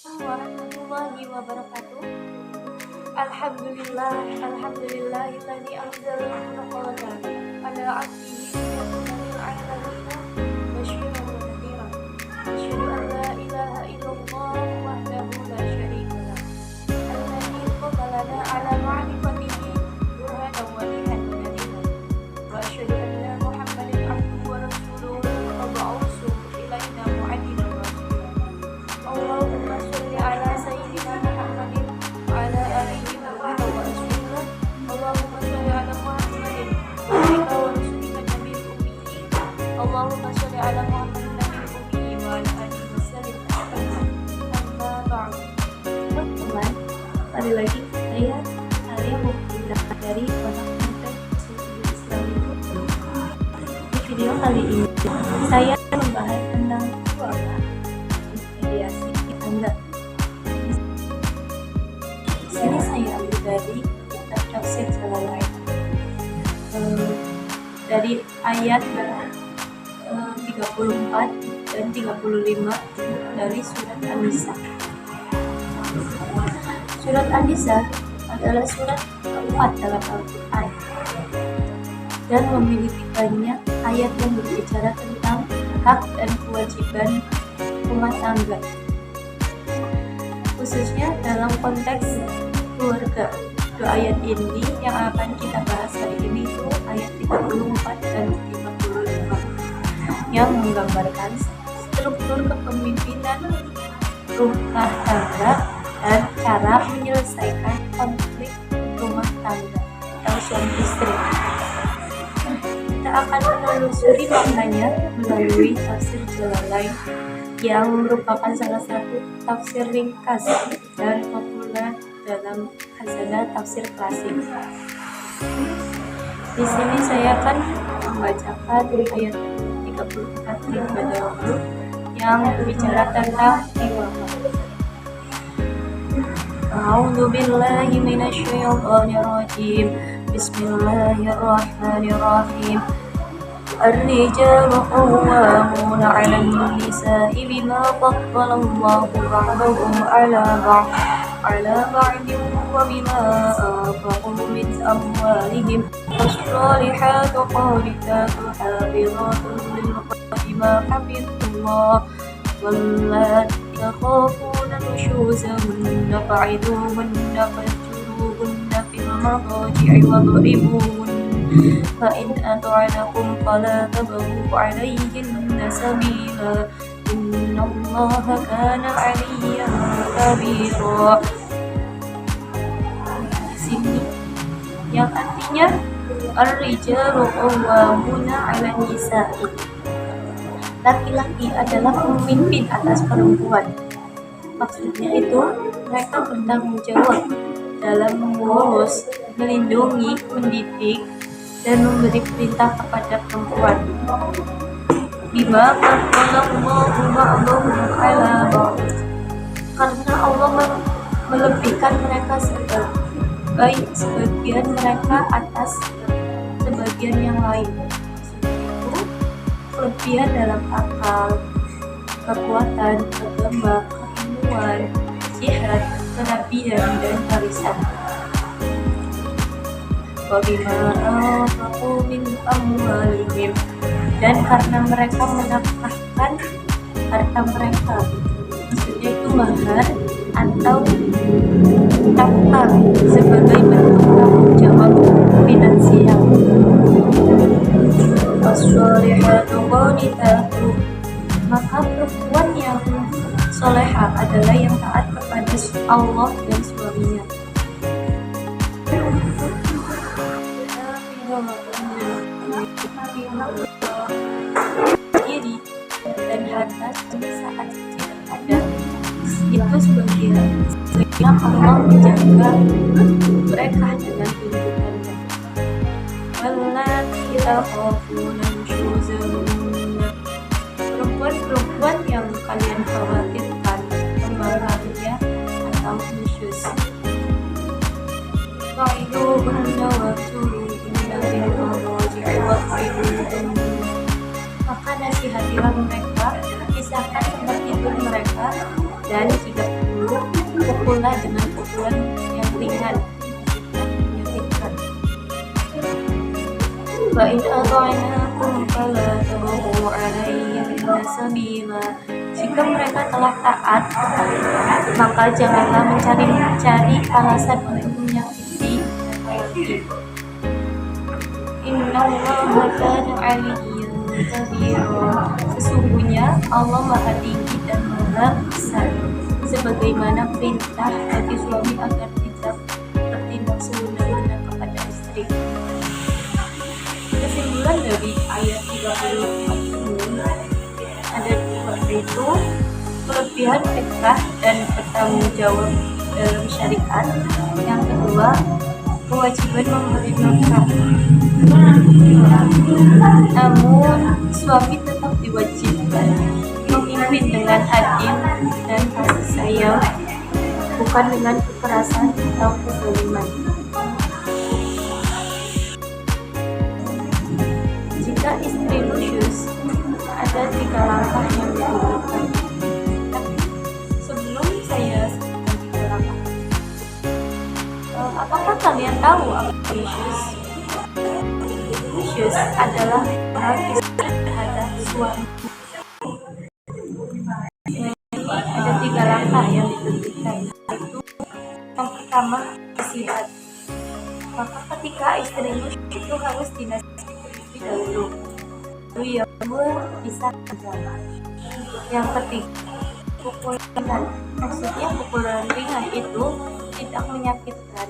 Warahmatullahi wabarakatuh. Alhamdulillahilladzi anzala al-Qur'ana ala 'abdihi liyakuna lil 'alamin basyiran wa nadhiran. Asyhadu an la ilaha illallah wahdahu la syarika lah. Alladzi fadhalana 'ala ma'rifatihi burhanan wa hadiyan. Wa asyhadu anna Muhammadan 'abduhu wa rasuluhu mab'utsun ilaina mu'addilan wa rasula. Allahumma shalli 'ala sayyidina Muhammadin wa 'ala alihi wa sahbihi. Allahumma shalli 'ala Muhammadin wa 'ala rasulika nabiyil ummi. Allahumma shalli 'ala Muhammadin nabiyil ummi wa 'ala alihi wasallam. Amma ba'du. Teman-teman, kembali lagi saya mau pindah dari Pondok Pesantren Islam itu. Di video kali ini saya membahas tentang keluarga, mediasi tangga. Di sini saya ambil dari kitab tafsir Jalalain dari ayat 34 dan 35 dari surat An-Nisa. Surat An-Nisa adalah surat keempat dalam Al-Quran dan memiliki banyak ayat yang berbicara tentang hak dan kewajiban rumah tangga, khususnya dalam konteks keluarga. Dua ayat ini yang akan kita bahas hari ini itu ayat 34 dan 35 yang menggambarkan struktur kepemimpinan rumah tangga dan cara menyelesaikan konflik rumah tangga atau suami istri. Kita akan menelusuri maknanya melalui tafsir Jalalain yang merupakan salah satu tafsir ringkas dan populer dalam khazanah tafsir klasik. Di sini saya akan membacakan ayat 34 hingga 20 yang berbicara tentang iwama. A'udzu billahi minasyaitonir rajim. Bismillahirrahmanirrahim. الرجال قوامون على النساء بما فضل الله بعضهم على بعض وبما أنفقوا من أموالهم فالصالحات قانتات حافظات للغيب بما حفظ الله واللاتي تخافون نشوزهن فعظوهن فاهجروهن في المضاجع واضربوهن فإن أطعنكم فلا تبغوا عليهن سبيلا إن الله كان عليا كبيرا. Di sini yang artinya ar-rijalu qawwamuna 'alan nisa'i. Laki-laki adalah pemimpin atas perempuan. Maksudnya itu mereka bertanggung jawab dalam mengurus, melindungi, mendidik, dan memberi perintah kepada perempuan. Bima faddalallahu ba'dahum 'ala ba'd. Karena Allah melebihkan mereka sebagian mereka atas sebagian yang lain. Itu kelebihan dalam akal, kekuatan, agama, keilmuan, jihad, kenabian, dan warisan. Dan karena mereka menafkahkan harta mereka, maksudnya itu mahar atau nafkah sebagai bentuk tanggung jawab finansial. Washolihatu qanitatu, maka perempuan yang soleha adalah yang taat kepada Allah dan suaminya. Diri dan harta saat tidak ada itu sebagian Allah menjaga mereka dengan tuntutannya. Wallati takhafuna nushuzahunna, perempuan-perempuan yang kalian khawatirkan kemarahannya atau nusyuz. Fa'iduhunna wahjuruhunna fil madaji'i wadribuhunna, maka nasihatilah mereka, pisahkan tempat tidur mereka, dan jika perlu pukullah dengan pukulan yang ringan, menyakitkan. Fa'in ata'nakum fala tabghu 'alayhinna sabila. Jika mereka telah taat, maka janganlah mencari alasan untuk menyakiti lagi. Innallaha kana 'aliyyan kabira. Sesungguhnya Allah Maha Tinggi dan Maha Besar. Sebagaimana perintah bagi suami agar tidak bertindak semena-mena kepada istri. Kesimpulan dari ayat 34 ini ada dua, yaitu kelebihan fitrah dan bertanggung jawab dalam syariat. Yang kedua, kewajiban memberi nafkah. Namun suami tetap diwajibkan memimpin dengan adil dan kasih sayang, bukan dengan kekerasan atau kezaliman. Jika istri nusyus, ada 3 langkah yang dilakukan. Sebelum saya sebutkan 3 langkah, apakah kalian tahu apa nusyus? Nusyus adalah hak istri terhadap suami. Ada 3 langkah yang ditentukan, yaitu yang pertama, nasihat. Maka ketika istri nusyus itu harus dinasihati terlebih dahulu, lalu ia pun bisa berjalan. Yang ketiga, pukulan. Maksudnya pukulan ringan itu tidak menyakitkan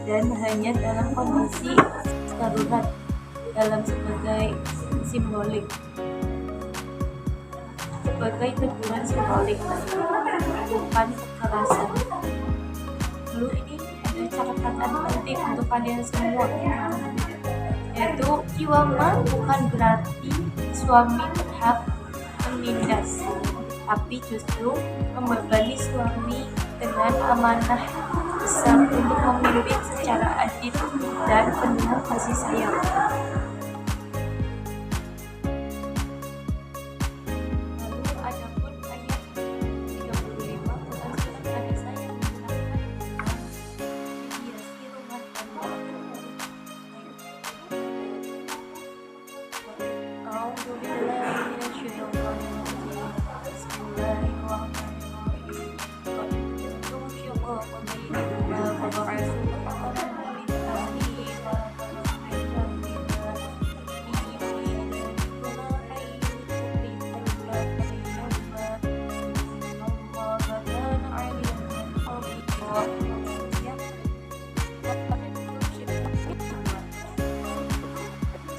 dan hanya dalam kondisi darurat, dalam sebagai simbolik, sebagai teguran simbolik, bukan kekerasan. Lalu ini ada catatan penting untuk kalian semua, yaitu kiwama bukan berarti suami berhak menindas, tapi justru membebani suami dengan amanah besar untuk memimpin secara adil dan penuh kasih sayang. Lalu adapun ayat 35 tentang surat An-Nisa yang menggunakan hiasi rumah tangga. A'udzubillahi minasyaitonir rajim. Bismillahirrahmanirrahim. Qad kuntum shiqaqa bainahuma fab'athu ahadakum min ahlihi wa ahadakum min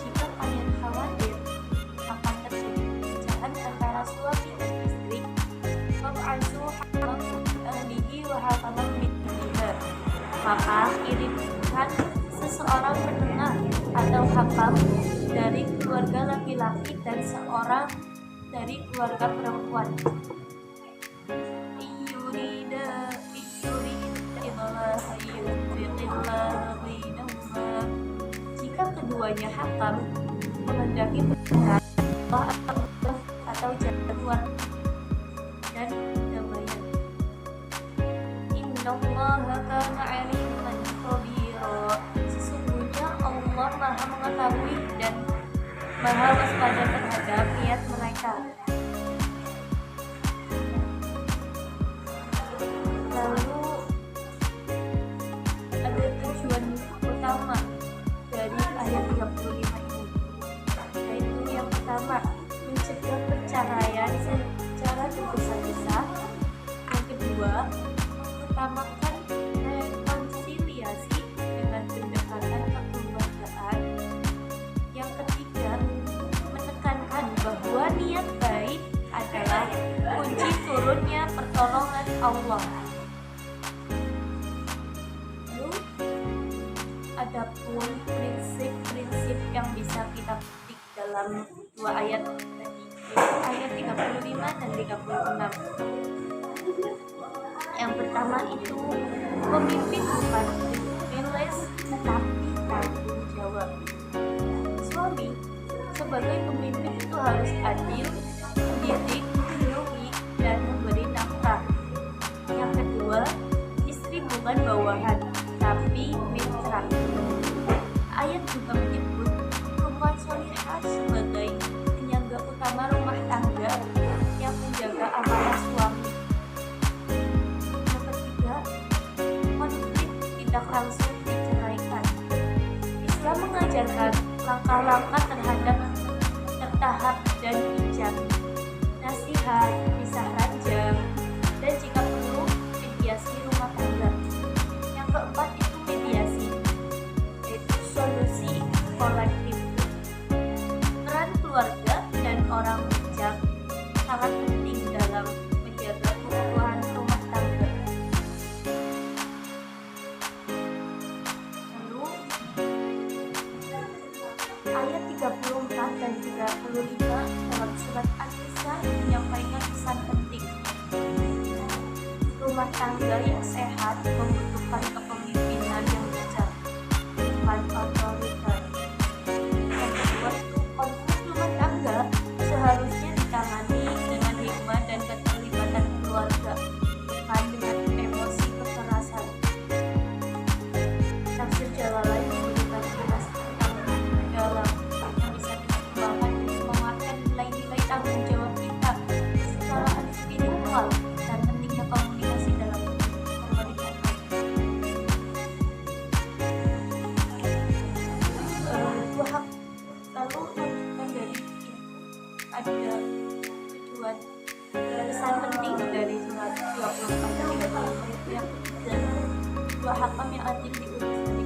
Jika kalian khawatir akan terjadi perpecahan antara suami dan istri, fab'athu hakaman min ahlihi wa hakaman min ahliha. Maka kirimkan seseorang penengah atau hakam dari keluarga laki-laki dan seorang dari keluarga perempuan. Jika keduanya hakam menghendaki perpecahan atau jalan keluar dan damaian. Innallaha kana 'aliman khabira. Sesungguhnya Allah Maha mengetahui dan Maha waspada terhadap niat mereka. Lalu ada tujuan utama dari ayat 35 ini, yaitu yang pertama, mencegah perceraian secara tergesa-gesa. Yang kedua, mengutamakan rekonsiliasi dengan pendekatan kekeluargaan. Yang ketiga, menekankan bahwa niat baik adalah kunci turunnya pertolongan Allah. Lalu adapun prinsip-prinsip yang bisa kita petik dalam 2 ayat tadi, yaitu ayat 35 dan 36. Yang pertama itu, pemimpin bukan privilege tetapi tanggung jawab. Suami sebagai pemimpin itu harus adil, mendidik, melindungi, dan memberi nafkah. Yang kedua, bukan bawahan, tapi mitra. Ayat juga menyebut perempuan solihah sebagai penyangga utama rumah tangga yang menjaga amanah suami. Yang ketiga, konflik tidak langsung diceraikan. Islam mengajarkan langkah-langkah tertahap dan bijak, nasihat, pisah ranjang, dan jika perlu mediasi rumah tangga. Yang keempat itu mediasi, yaitu solusi kolektif. Peran keluarga dan orang bijak sangat penting dalam menjaga keutuhan rumah tangga. Lalu ayat 34 dan 35 dalam surat An-Nisa menyampaikan pesan penting. Rumah tangga yang sehat membutuhkan kepemimpinan yang bijak, bukan otoriter. Yang kedua itu konflik rumah tangga seharusnya ditangani dengan hikmah dan keterlibatan keluarga, bukan dengan emosi kekerasan. Tafsir Jalalain memberikan jelas tentang dalam yang bisa dikembangkan untuk menguatkan nilai-nilai tanggung jawab kita secara spiritual dan pentingnya komunikasi dalam pernikahan. Dua hak. Lalu lanjutan dari itu ada tujuan pesan penting dari surat 24 dan 35 yang ketiga, dua hakam yang adil diurus